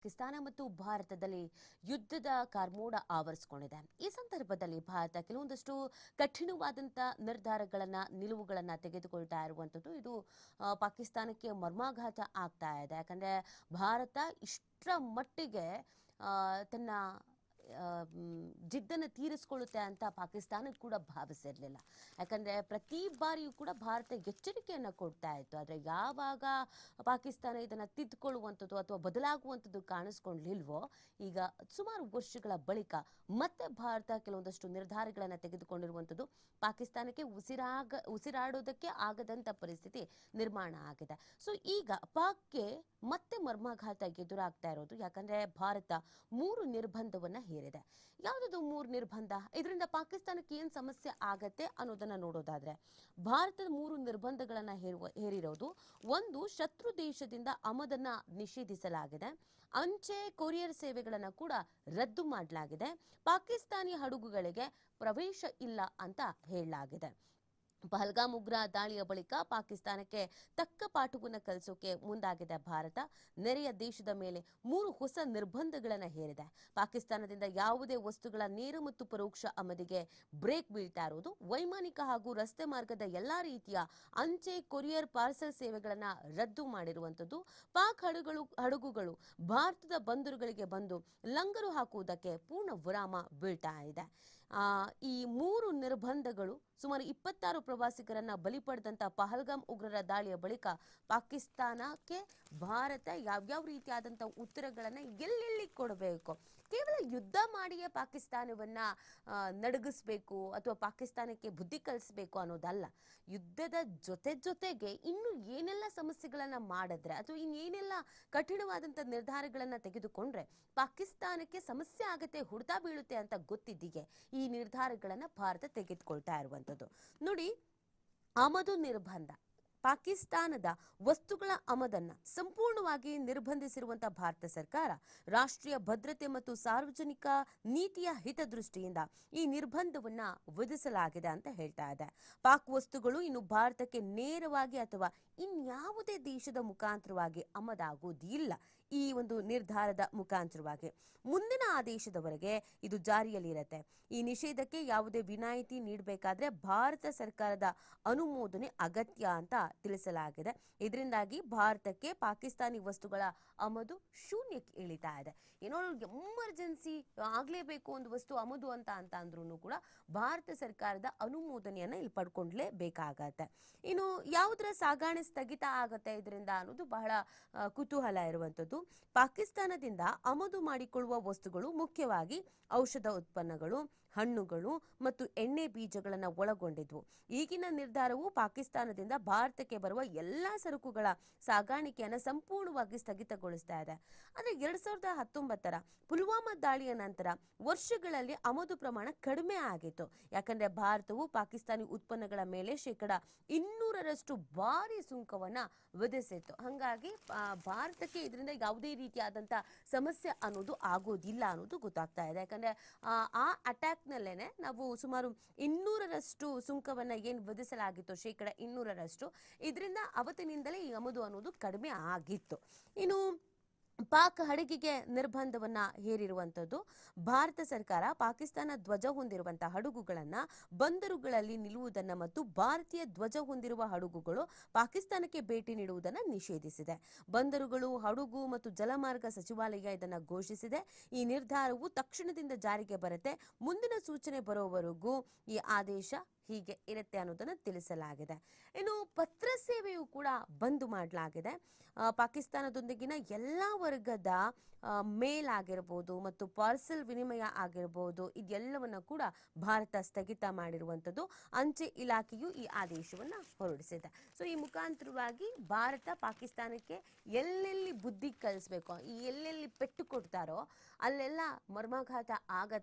ಪಾಕಿಸ್ತಾನ ಮತ್ತು ಭಾರತದಲ್ಲಿ ಯುದ್ಧದ ಕಾರ್ಮೋಡ ಆವರಿಸಿಕೊಂಡಿದೆ. ಈ ಸಂದರ್ಭದಲ್ಲಿ ಭಾರತ ಕೆಲವೊಂದಷ್ಟು ಕಠಿಣವಾದಂಥ ನಿಲುವುಗಳನ್ನು ತೆಗೆದುಕೊಳ್ತಾ ಇರುವಂಥದ್ದು ಇದು ಪಾಕಿಸ್ತಾನಕ್ಕೆ ಮರ್ಮಾಘಾತ ಆಗ್ತಾ ಇದೆ. ಯಾಕಂದರೆ ಭಾರತ ಇಷ್ಟರ ಮಟ್ಟಿಗೆ ತನ್ನ ಜಿದ್ದನ್ನು ತೀರಿಸಿಕೊಳ್ಳುತ್ತೆ ಅಂತ ಪಾಕಿಸ್ತಾನಕ್ಕೆ ಕೂಡ ಭಾವಿಸಿರಲಿಲ್ಲ. ಯಾಕಂದರೆ ಪ್ರತಿ ಬಾರಿಯೂ ಕೂಡ ಭಾರತ ಎಚ್ಚರಿಕೆಯನ್ನು ಕೊಡ್ತಾ ಇತ್ತು. ಆದರೆ ಯಾವಾಗ ಪಾಕಿಸ್ತಾನ ಇದನ್ನು ತಿದ್ದುಕೊಳ್ಳುವಂಥದ್ದು ಅಥವಾ ಬದಲಾಗುವಂಥದ್ದು ಕಾಣಿಸ್ಕೊಳ್ಳಿಲ್ವೋ, ಈಗ ಸುಮಾರು ವರ್ಷಗಳ ಬಳಿಕ ಮತ್ತೆ ಭಾರತ ಕೆಲವೊಂದಷ್ಟು ನಿರ್ಧಾರಗಳನ್ನು ತೆಗೆದುಕೊಂಡಿರುವಂಥದ್ದು ಪಾಕಿಸ್ತಾನಕ್ಕೆ ಉಸಿರಾಡೋದಕ್ಕೆ ಆಗದಂಥ ಪರಿಸ್ಥಿತಿ ನಿರ್ಮಾಣ ಆಗಿದೆ. ಸೊ ಈಗ ಪಾಕ್ಗೆ ಮತ್ತೆ ಮರ್ಮಾಘಾತ ಎದುರಾಗ್ತಾ ಇರೋದು. ಯಾಕಂದರೆ ಭಾರತ 3 ನಿರ್ಬಂಧವನ್ನು ಹೇರಿದೆ. ಯಾವುದದು 3 ನಿರ್ಬಂಧ? ಇದರಿಂದ ಪಾಕಿಸ್ತಾನಕ್ಕೆ ಏನು ಸಮಸ್ಯೆ ಆಗತ್ತೆ ಅನ್ನೋದನ್ನ ನೋಡೋದಾದ್ರೆ, ಭಾರತದ 3 ನಿರ್ಬಂಧಗಳನ್ನು ಹೇರಿರೋದು. ಒಂದು, ಶತ್ರು ದೇಶದಿಂದ ಆಮದನ್ನ ನಿಷೇಧಿಸಲಾಗಿದೆ. ಅಂಚೆ ಕೊರಿಯರ್ ಸೇವೆಗಳನ್ನು ಕೂಡ ರದ್ದು ಮಾಡಲಾಗಿದೆ. ಪಾಕಿಸ್ತಾನಿ ಹಡಗುಗಳಿಗೆ ಪ್ರವೇಶ ಇಲ್ಲ ಅಂತ ಹೇಳಲಾಗಿದೆ. ಪಹಲ್ಗಾಮ್ ಉಗ್ರ ದಾಳಿಯ ಬಳಿಕ ಪಾಕಿಸ್ತಾನಕ್ಕೆ ತಕ್ಕ ಪಾಠವನ್ನು ಕಲಿಸೋಕೆ ಮುಂದಾಗಿದೆ ಭಾರತ. ನೆರೆಯ ದೇಶದ ಮೇಲೆ 3 ಹೊಸ ನಿರ್ಬಂಧಗಳನ್ನು ಹೇರಿದೆ. ಪಾಕಿಸ್ತಾನದಿಂದ ಯಾವುದೇ ವಸ್ತುಗಳ ನೇರ ಮತ್ತು ಪರೋಕ್ಷ ಆಮದಿಗೆ ಬ್ರೇಕ್ ಬೀಳ್ತಾ ಇರೋದು. ವೈಮಾನಿಕ ಹಾಗೂ ರಸ್ತೆ ಮಾರ್ಗದ ಎಲ್ಲಾ ರೀತಿಯ ಅಂಚೆ ಕೊರಿಯರ್ ಪಾರ್ಸಲ್ ಸೇವೆಗಳನ್ನು ರದ್ದು ಮಾಡಿರುವಂಥದ್ದು. ಪಾಕ್ ಹಡಗುಗಳು ಭಾರತದ ಬಂದರುಗಳಿಗೆ ಬಂದು ಲಂಗರು ಹಾಕುವುದಕ್ಕೆ ಪೂರ್ಣ ವಿರಾಮ ಬೀಳ್ತಾ ಇದೆ. ಈ 3 ನಿರ್ಬಂಧಗಳು ಸುಮಾರು 26 ಪ್ರವಾಸಿಗರನ್ನ ಬಲಿ ಪಡೆದಂತ ಪಹಲ್ಗಾಮ್ ಉಗ್ರರ ದಾಳಿಯ ಬಳಿಕ ಪಾಕಿಸ್ತಾನಕ್ಕೆ ಭಾರತ ಯಾವ್ಯಾವ ರೀತಿಯಾದಂಥ ಉತ್ತರಗಳನ್ನು ಎಲ್ಲೆಲ್ಲಿ ಕೊಡಬೇಕು, ಕೇವಲ ಯುದ್ಧ ಮಾಡಿಯೇ ಪಾಕಿಸ್ತಾನವನ್ನ ನಡಗಿಸ್ಬೇಕು ಅಥವಾ ಪಾಕಿಸ್ತಾನಕ್ಕೆ ಬುದ್ಧಿ ಕಲಿಸ್ಬೇಕು ಅನ್ನೋದಲ್ಲ. ಯುದ್ಧದ ಜೊತೆಗೆ ಇನ್ನು ಏನೆಲ್ಲ ಸಮಸ್ಯೆಗಳನ್ನ ಮಾಡಿದ್ರೆ ಅಥವಾ ಇನ್ನೇನೆಲ್ಲ ಕಠಿಣವಾದಂಥ ನಿರ್ಧಾರಗಳನ್ನ ತೆಗೆದುಕೊಂಡ್ರೆ ಪಾಕಿಸ್ತಾನಕ್ಕೆ ಸಮಸ್ಯೆ ಆಗತ್ತೆ, ಹುಡ್ತಾ ಬೀಳುತ್ತೆ ಅಂತ ಗೊತ್ತಿದ್ದೀಗೆ ಈ ನಿರ್ಧಾರಗಳನ್ನ ಭಾರತ ತೆಗೆದುಕೊಳ್ತಾ ಇರುವಂಥದ್ದು. ನೋಡಿ, ಆಮದು ನಿರ್ಬಂಧ. ಪಾಕಿಸ್ತಾನದ ವಸ್ತುಗಳ ಆಮದನ್ನ ಸಂಪೂರ್ಣವಾಗಿ ನಿರ್ಬಂಧಿಸಿರುವಂತಹ ಭಾರತ ಸರ್ಕಾರ ರಾಷ್ಟ್ರೀಯ ಭದ್ರತೆ ಮತ್ತು ಸಾರ್ವಜನಿಕ ನೀತಿಯ ಹಿತದೃಷ್ಟಿಯಿಂದ ಈ ನಿರ್ಬಂಧವನ್ನ ವಿಧಿಸಲಾಗಿದೆ ಅಂತ ಹೇಳ್ತಾ ಇದೆ. ಪಾಕ್ ವಸ್ತುಗಳು ಇನ್ನು ಭಾರತಕ್ಕೆ ನೇರವಾಗಿ ಅಥವಾ ಇನ್ಯಾವುದೇ ದೇಶದ ಮುಖಾಂತರವಾಗಿ ಆಮದಾಗುವುದಿಲ್ಲ. ಈ ಒಂದು ನಿರ್ಧಾರದ ಮುಖಾಂತರವಾಗಿ ಮುಂದಿನ ಆದೇಶದವರೆಗೆ ಇದು ಜಾರಿಯಲ್ಲಿರುತ್ತೆ. ಈ ನಿಷೇಧಕ್ಕೆ ಯಾವುದೇ ವಿನಾಯಿತಿ ನೀಡಬೇಕಾದ್ರೆ ಭಾರತ ಸರ್ಕಾರದ ಅನುಮೋದನೆ ಅಗತ್ಯ ಅಂತ ತಿಳಿಸಲಾಗಿದೆ. ಇದರಿಂದಾಗಿ ಭಾರತಕ್ಕೆ ಪಾಕಿಸ್ತಾನಿ ವಸ್ತುಗಳ ಆಮದು ಶೂನ್ಯಕ್ಕೆ ಇಳಿತಾ ಇದೆ. ಏನೋ ಎಮರ್ಜೆನ್ಸಿ ಆಗ್ಲೇಬೇಕು ಒಂದು ವಸ್ತು ಆಮದು ಅಂತ ಅಂದ್ರೂ ಕೂಡ ಭಾರತ ಸರ್ಕಾರದ ಅನುಮೋದನೆಯನ್ನ ಇಲ್ಲಿ ಪಡ್ಕೊಂಡ್ಲೇಬೇಕಾಗತ್ತೆ. ಇನ್ನು ಯಾವುದರ ಸಾಗಣೆ ಸ್ಥಗಿತ ಆಗತ್ತೆ ಇದರಿಂದ ಅನ್ನೋದು ಬಹಳ ಕುತೂಹಲ ಇರುವಂಥದ್ದು. ಪಾಕಿಸ್ತಾನದಿಂದ ಆಮದು ಮಾಡಿಕೊಳ್ಳುವ ವಸ್ತುಗಳು ಮುಖ್ಯವಾಗಿ ಔಷಧ ಉತ್ಪನ್ನಗಳು, ಹಣ್ಣುಗಳು ಮತ್ತು ಎಣ್ಣೆ ಬೀಜಗಳನ್ನು ಒಳಗೊಂಡಿದ್ವು. ಈಗಿನ ನಿರ್ಧಾರವು ಪಾಕಿಸ್ತಾನದಿಂದ ಭಾರತಕ್ಕೆ ಬರುವ ಎಲ್ಲಾ ಸರಕುಗಳ ಸಾಗಾಣಿಕೆಯನ್ನು ಸಂಪೂರ್ಣವಾಗಿ ಸ್ಥಗಿತಗೊಳಿಸ್ತಾ ಇದೆ. ಆದರೆ 2019ರ ಪುಲ್ವಾಮಾ ದಾಳಿಯ ನಂತರ ವರ್ಷಗಳಲ್ಲಿ ಆಮದು ಪ್ರಮಾಣ ಕಡಿಮೆ ಆಗಿತ್ತು. ಯಾಕಂದ್ರೆ ಭಾರತವು ಪಾಕಿಸ್ತಾನಿ ಉತ್ಪನ್ನಗಳ ಮೇಲೆ 200% ಭಾರಿ ಸುಂಕವನ್ನ ವಿಧಿಸಿತ್ತು. ಹಾಗಾಗಿ ಭಾರತಕ್ಕೆ ಇದರಿಂದ ಯಾವುದೇ ರೀತಿಯಾದಂಥ ಸಮಸ್ಯೆ ಅನ್ನೋದು ಆಗೋದಿಲ್ಲ ಅನ್ನೋದು ಗೊತ್ತಾಗ್ತಾ ಇದೆ. ಯಾಕಂದ್ರೆ ಆ ಅಟ್ಯಾಕ್ ನಲ್ಲೇನೆ ನಾವು ಸುಮಾರು 200% ಸುಂಕವನ್ನ ಏನು ವಿಧಿಸಲಾಗಿತ್ತು, 200%, ಇದರಿಂದ ಅವತ್ತಿನಿಂದಲೇ ಈ ಆಮದು ಅನ್ನೋದು ಕಡಿಮೆ ಆಗಿತ್ತು. ಇನ್ನು ಪಾಕ್ ಹಡಗಿಗೆ ನಿರ್ಬಂಧವನ್ನ ಹೇರಿರುವಂಥದ್ದು. ಭಾರತ ಸರ್ಕಾರ ಪಾಕಿಸ್ತಾನ ಧ್ವಜ ಹೊಂದಿರುವಂತಹ ಹಡಗುಗಳನ್ನ ಬಂದರುಗಳಲ್ಲಿ ನಿಲ್ಲುವುದನ್ನು ಮತ್ತು ಭಾರತೀಯ ಧ್ವಜ ಹೊಂದಿರುವ ಹಡಗುಗಳು ಪಾಕಿಸ್ತಾನಕ್ಕೆ ಭೇಟಿ ನೀಡುವುದನ್ನು ನಿಷೇಧಿಸಿದೆ. ಬಂದರುಗಳು, ಹಡಗು ಮತ್ತು ಜಲಮಾರ್ಗ ಸಚಿವಾಲಯ ಇದನ್ನು ಘೋಷಿಸಿದೆ. ಈ ನಿರ್ಧಾರವು ತಕ್ಷಣದಿಂದ ಜಾರಿಗೆ ಬರುತ್ತೆ. ಮುಂದಿನ ಸೂಚನೆ ಬರೋವರೆಗೂ ಈ ಆದೇಶ ಹೀಗೆ ಇರುತ್ತೆ ಅನ್ನೋದನ್ನು ತಿಳಿಸಲಾಗಿದೆ. ಇನ್ನು ಪತ್ರ ಸೇವೆಯು ಕೂಡ ಬಂದ್ ಮಾಡಲಾಗಿದೆ. ಪಾಕಿಸ್ತಾನದೊಂದಿಗಿನ ಎಲ್ಲ ವರ್ಗದ ಮೇಲ್ ಆಗಿರ್ಬೋದು ಮತ್ತು ಪಾರ್ಸಲ್ ವಿನಿಮಯ ಆಗಿರ್ಬೋದು, ಇದೆಲ್ಲವನ್ನ ಕೂಡ ಭಾರತ ಸ್ಥಗಿತ ಮಾಡಿರುವಂಥದ್ದು. ಅಂಚೆ ಇಲಾಖೆಯು ಈ ಆದೇಶವನ್ನು ಹೊರಡಿಸಿದೆ. ಸೊ ಈ ಮುಖಾಂತರವಾಗಿ ಭಾರತ ಪಾಕಿಸ್ತಾನಕ್ಕೆ ಎಲ್ಲೆಲ್ಲಿ ಬುದ್ಧಿ ಕಲಿಸ್ಬೇಕೋ, ಈ ಎಲ್ಲೆಲ್ಲಿ ಪೆಟ್ಟು ಕೊಡ್ತಾರೋ ಅಲ್ಲೆಲ್ಲ ಮರ್ಮಾಘಾತ ಆಗತ್ತೆ.